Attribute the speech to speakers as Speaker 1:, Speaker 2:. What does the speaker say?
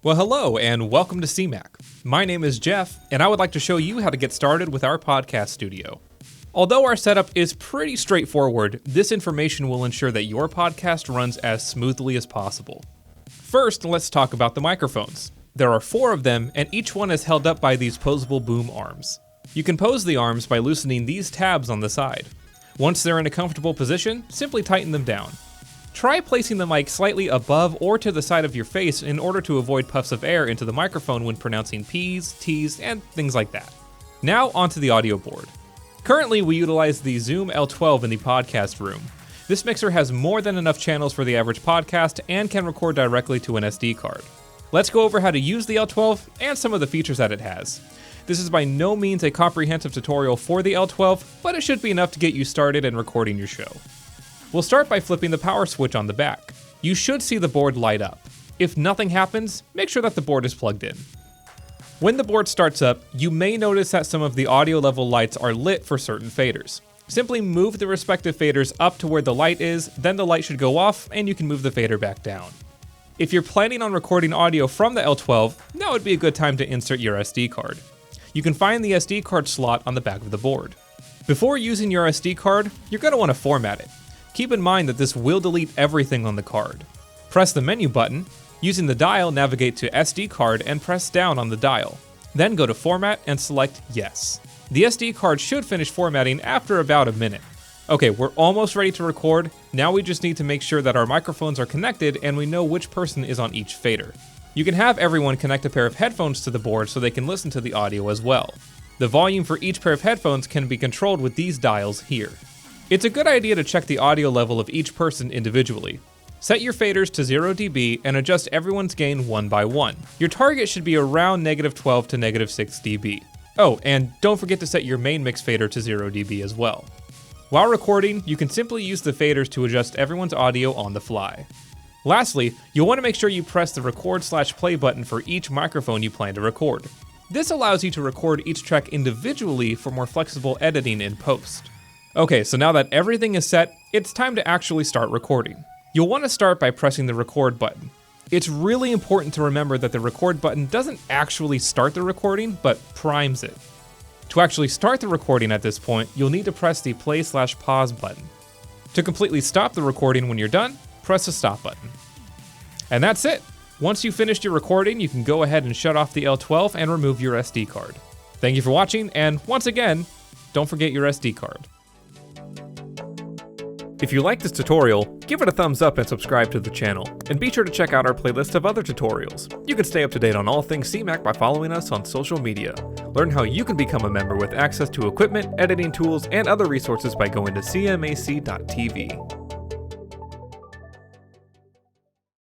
Speaker 1: Well, hello and welcome to CMAC. My name is Jeff, and I would like to show you how to get started with our podcast studio. Although our setup is pretty straightforward, this information will ensure that your podcast runs as smoothly as possible. First, let's talk about the microphones. There are 4 of them, and each one is held up by these posable boom arms. You can pose the arms by loosening these tabs on the side. Once they're in a comfortable position, simply tighten them down. Try placing the mic slightly above or to the side of your face in order to avoid puffs of air into the microphone when pronouncing P's, T's, and things like that. Now onto the audio board. Currently, we utilize the Zoom L12 in the podcast room. This mixer has more than enough channels for the average podcast and can record directly to an SD card. Let's go over how to use the L12 and some of the features that it has. This is by no means a comprehensive tutorial for the L12, but it should be enough to get you started in recording your show. We'll start by flipping the power switch on the back. You should see the board light up. If nothing happens, make sure that the board is plugged in. When the board starts up, you may notice that some of the audio level lights are lit for certain faders. Simply move the respective faders up to where the light is, then the light should go off and you can move the fader back down. If you're planning on recording audio from the L12, now would be a good time to insert your SD card. You can find the SD card slot on the back of the board. Before using your SD card, you're going to want to format it. Keep in mind that this will delete everything on the card. Press the menu button. Using the dial, navigate to SD card and press down on the dial. Then go to Format and select Yes. The SD card should finish formatting after about a minute. Okay, we're almost ready to record. Now we just need to make sure that our microphones are connected and we know which person is on each fader. You can have everyone connect a pair of headphones to the board so they can listen to the audio as well. The volume for each pair of headphones can be controlled with these dials here. It's a good idea to check the audio level of each person individually. Set your faders to 0 dB and adjust everyone's gain one by one. Your target should be around -12 to -6 dB. Oh, and don't forget to set your main mix fader to 0 dB as well. While recording, you can simply use the faders to adjust everyone's audio on the fly. Lastly, you'll want to make sure you press the record/play button for each microphone you plan to record. This allows you to record each track individually for more flexible editing in post. Okay, so now that everything is set, it's time to actually start recording. You'll want to start by pressing the record button. It's really important to remember that the record button doesn't actually start the recording, but primes it. To actually start the recording at this point, you'll need to press the play/pause button. To completely stop the recording when you're done, press the stop button. And that's it. Once you've finished your recording, you can go ahead and shut off the L12 and remove your SD card. Thank you for watching, and once again, don't forget your SD card. If you like this tutorial, give it a thumbs up and subscribe to the channel, and be sure to check out our playlist of other tutorials. You can stay up to date on all things CMAC by following us on social media. Learn how you can become a member with access to equipment, editing tools, and other resources by going to cmac.tv.